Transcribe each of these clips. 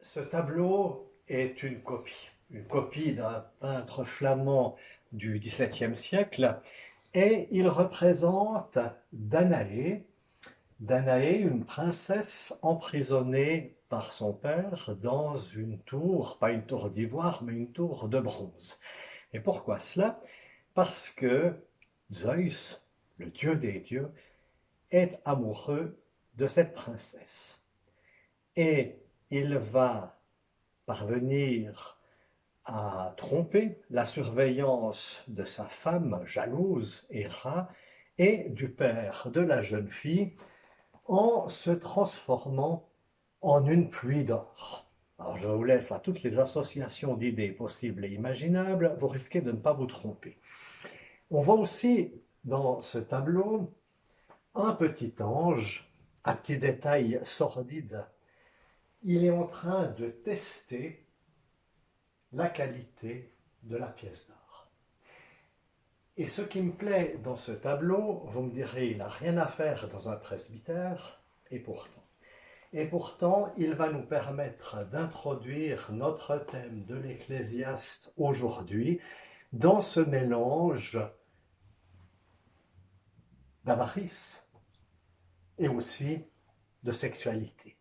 Ce tableau est une copie d'un peintre flamand du XVIIe siècle, et il représente Danaé, une princesse emprisonnée par son père dans une tour, pas une tour d'ivoire, mais une tour de bronze. Et pourquoi cela? Parce que Zeus, le dieu des dieux, est amoureux de cette princesse. Et il va parvenir à tromper la surveillance de sa femme jalouse, Héra, et du père de la jeune fille, en se transformant en une pluie d'or. Alors je vous laisse à toutes les associations d'idées possibles et imaginables, vous risquez de ne pas vous tromper. On voit aussi dans ce tableau un petit ange, un petit détail sordide. Il est en train de tester la qualité de la pièce d'or. Et ce qui me plaît dans ce tableau, vous me direz, il n'a rien à faire dans un presbytère, et pourtant. Et pourtant, il va nous permettre d'introduire notre thème de l'Ecclésiaste aujourd'hui dans ce mélange d'avarice et aussi de sexualité.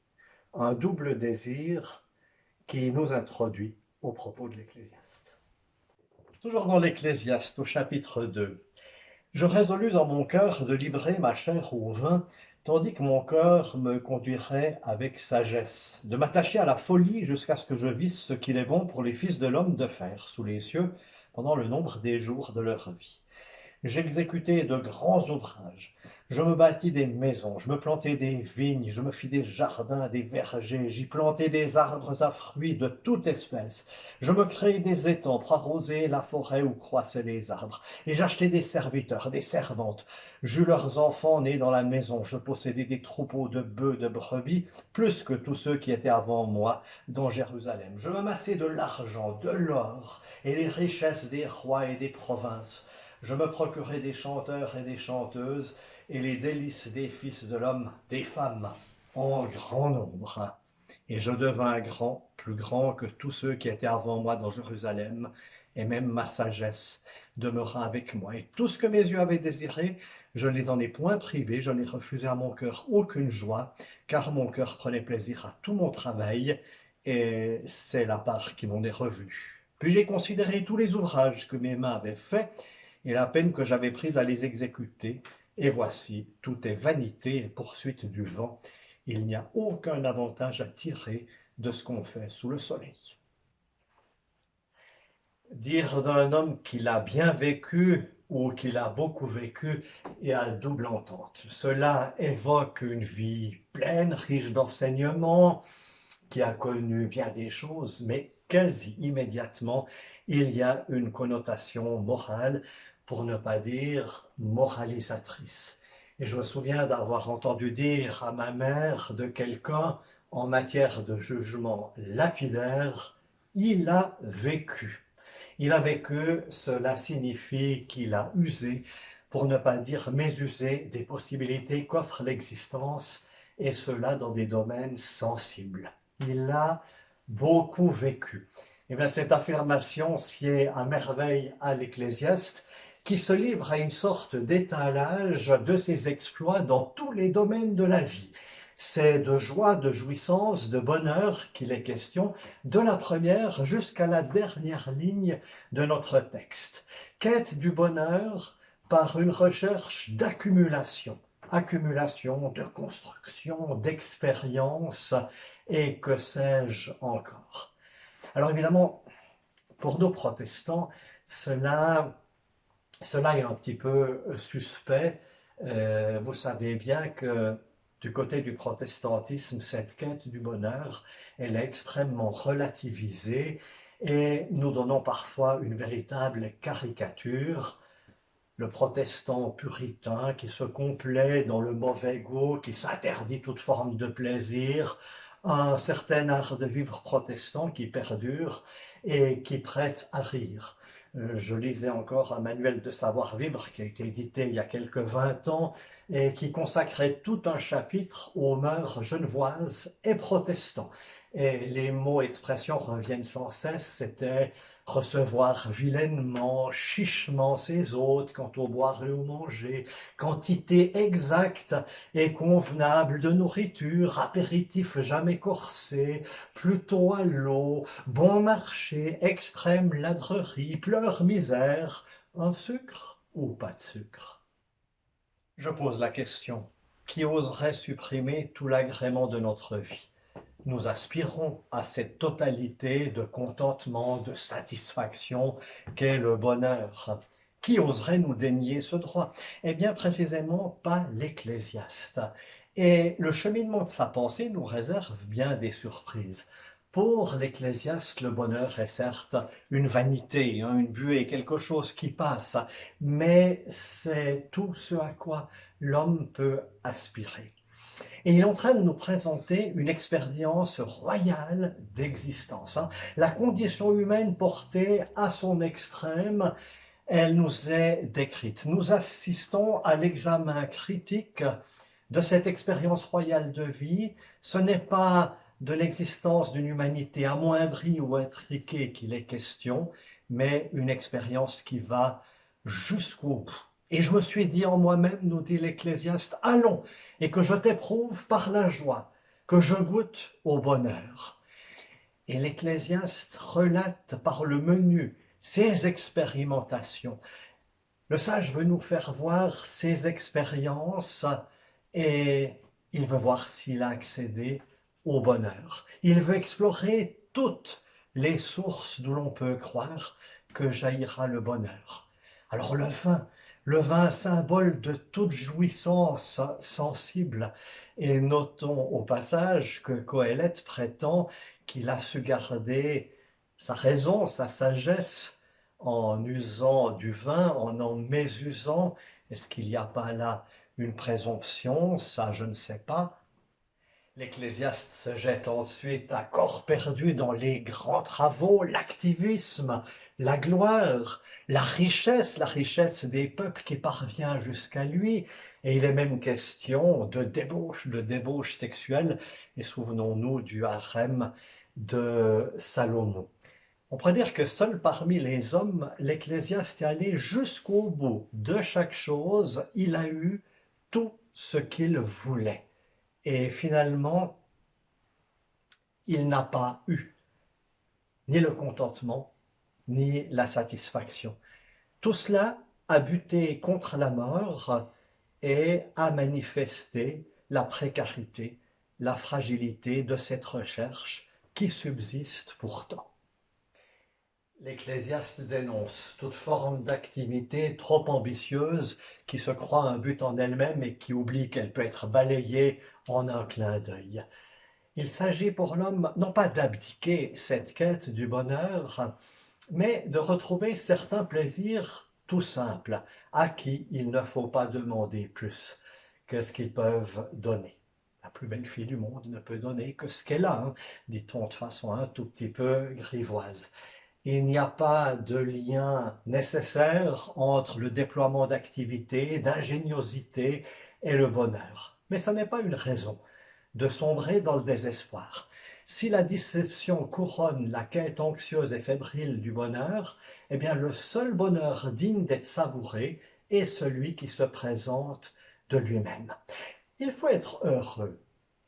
Un double désir qui nous introduit au propos de l'Ecclésiaste. Toujours dans l'Ecclésiaste, au chapitre 2. Je résolus en mon cœur de livrer ma chair au vin, tandis que mon cœur me conduirait avec sagesse, de m'attacher à la folie jusqu'à ce que je visse ce qu'il est bon pour les fils de l'homme de faire sous les cieux pendant le nombre des jours de leur vie. J'exécutai de grands ouvrages, je me bâtis des maisons, je me plantai des vignes, je me fis des jardins, des vergers, j'y plantai des arbres à fruits de toute espèce, je me créai des étangs pour arroser la forêt où croissaient les arbres, et j'achetai des serviteurs, des servantes, j'eus leurs enfants nés dans la maison, je possédai des troupeaux de bœufs, de brebis, plus que tous ceux qui étaient avant moi dans Jérusalem. Je m'amassai de l'argent, de l'or, et les richesses des rois et des provinces. Je me procurai des chanteurs et des chanteuses, et les délices des fils de l'homme, des femmes, en grand nombre. Et je devins grand, plus grand que tous ceux qui étaient avant moi dans Jérusalem, et même ma sagesse demeura avec moi. Et tout ce que mes yeux avaient désiré, je ne les en ai point privés, je n'ai refusé à mon cœur aucune joie, car mon cœur prenait plaisir à tout mon travail, et c'est la part qui m'en est revenue. Puis j'ai considéré tous les ouvrages que mes mains avaient faits, et la peine que j'avais prise à les exécuter, et voici, tout est vanité et poursuite du vent. Il n'y a aucun avantage à tirer de ce qu'on fait sous le soleil. Dire d'un homme qu'il a bien vécu ou qu'il a beaucoup vécu est à double entente. Cela évoque une vie pleine, riche d'enseignements, qui a connu bien des choses, mais quasi immédiatement, il y a une connotation morale, pour ne pas dire moralisatrice. Et je me souviens d'avoir entendu dire à ma mère de quelqu'un en matière de jugement lapidaire, il a vécu. Il a vécu, cela signifie qu'il a usé, pour ne pas dire mésusé, des possibilités qu'offre l'existence, et cela dans des domaines sensibles. Il a beaucoup vécu. Et bien, cette affirmation sied à merveille à l'Ecclésiaste, qui se livre à une sorte d'étalage de ses exploits dans tous les domaines de la vie. C'est de joie, de jouissance, de bonheur qu'il est question, de la première jusqu'à la dernière ligne de notre texte. Quête du bonheur par une recherche d'accumulation, accumulation de construction, d'expérience, et que sais-je encore. Alors évidemment, pour nos protestants, cela est un petit peu suspect. Vous savez bien que du côté du protestantisme, cette quête du bonheur, elle est extrêmement relativisée, et nous donnons parfois une véritable caricature. Le protestant puritain qui se complaît dans le mauvais goût, qui s'interdit toute forme de plaisir, un certain art de vivre protestant qui perdure et qui prête à rire. Je lisais encore un manuel de savoir-vivre qui a été édité il y a quelques 20 ans et qui consacrait tout un chapitre aux mœurs genevoises et protestants. et les mots expressions reviennent sans cesse, c'était recevoir vilainement, chichement ses hôtes quant au boire et au manger, quantité exacte et convenable de nourriture, apéritif jamais corsé, plutôt à l'eau, bon marché, extrême ladrerie, pleurs misère, un sucre ou pas de sucre? Je pose la question, qui oserait supprimer tout l'agrément de notre vie? Nous aspirons à cette totalité de contentement, de satisfaction qu'est le bonheur. Qui oserait nous dénier ce droit? Eh bien, précisément pas l'Ecclésiaste. Et le cheminement de sa pensée nous réserve bien des surprises. Pour l'Ecclésiaste, le bonheur est certes une vanité, une buée, quelque chose qui passe, mais c'est tout ce à quoi l'homme peut aspirer. Et il est en train de nous présenter une expérience royale d'existence. La condition humaine portée à son extrême, elle nous est décrite. Nous assistons à l'examen critique de cette expérience royale de vie. Ce n'est pas de l'existence d'une humanité amoindrie ou intriquée qu'il est question, mais une expérience qui va jusqu'au bout. Et je me suis dit en moi-même, nous dit l'Ecclésiaste, allons, et que je t'éprouve par la joie, que je goûte au bonheur. Et l'Ecclésiaste relate par le menu ses expérimentations. Le sage veut nous faire voir ses expériences et il veut voir s'il a accédé au bonheur. Il veut explorer toutes les sources d'où l'on peut croire que jaillira le bonheur. Alors le vin symbole de toute jouissance sensible. Et notons au passage que Coëlette prétend qu'il a su garder sa raison, sa sagesse, en usant du vin, en mésusant. Est-ce qu'il n'y a pas là une présomption? Ça, je ne sais pas. L'Ecclésiaste se jette ensuite à corps perdu dans les grands travaux, l'activisme, la gloire, la richesse des peuples qui parvient jusqu'à lui. Et il est même question de débauche sexuelle. Et souvenons-nous du harem de Salomon. On pourrait dire que seul parmi les hommes, l'Ecclésiaste est allé jusqu'au bout de chaque chose. Il a eu tout ce qu'il voulait. Et finalement, il n'a pas eu ni le contentement, ni la satisfaction. Tout cela a buté contre la mort et a manifesté la précarité, la fragilité de cette recherche qui subsiste pourtant. L'Ecclésiaste dénonce toute forme d'activité trop ambitieuse qui se croit un but en elle-même et qui oublie qu'elle peut être balayée en un clin d'œil. Il s'agit pour l'homme non pas d'abdiquer cette quête du bonheur, mais de retrouver certains plaisirs tout simples, à qui il ne faut pas demander plus que ce qu'ils peuvent donner. La plus belle fille du monde ne peut donner que ce qu'elle a, dit-on de façon un tout petit peu grivoise. Il n'y a pas de lien nécessaire entre le déploiement d'activité, d'ingéniosité et le bonheur. Mais ce n'est pas une raison de sombrer dans le désespoir. Si la déception couronne la quête anxieuse et fébrile du bonheur, eh bien le seul bonheur digne d'être savouré est celui qui se présente de lui-même. Il faut être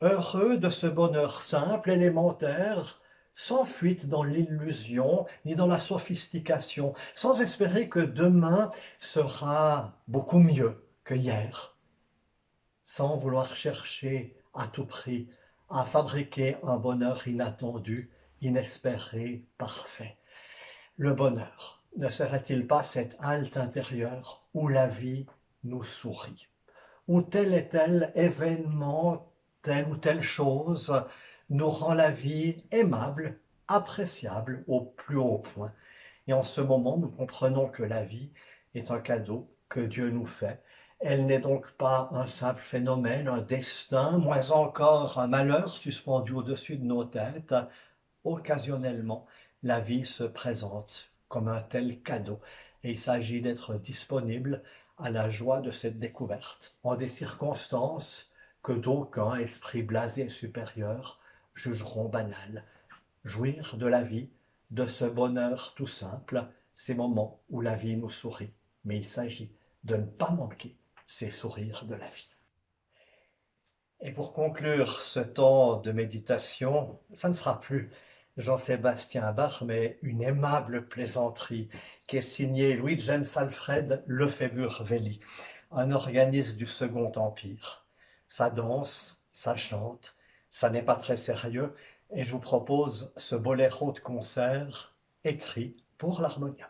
heureux de ce bonheur simple, élémentaire, sans fuite dans l'illusion ni dans la sophistication, sans espérer que demain sera beaucoup mieux que hier, sans vouloir chercher à tout prix à fabriquer un bonheur inattendu, inespéré, parfait. Le bonheur ne serait-il pas cette halte intérieure où la vie nous sourit, où tel et tel événement, telle ou telle chose nous rend la vie aimable, appréciable au plus haut point. Et en ce moment, nous comprenons que la vie est un cadeau que Dieu nous fait. Elle n'est donc pas un simple phénomène, un destin, moins encore un malheur suspendu au-dessus de nos têtes. Occasionnellement, la vie se présente comme un tel cadeau et il s'agit d'être disponible à la joie de cette découverte en des circonstances que d'aucuns esprits blasés et supérieurs jugeront banal. Jouir de la vie, de ce bonheur tout simple, ces moments où la vie nous sourit. Mais il s'agit de ne pas manquer ces sourires de la vie. Et pour conclure ce temps de méditation, ça ne sera plus Jean-Sébastien Bach, mais une aimable plaisanterie qui est signée Louis James Alfred Lefebvre-Welly, un organiste du Second Empire. Ça danse, ça chante, ça n'est pas très sérieux, et je vous propose ce boléro de concert écrit pour l'harmonium.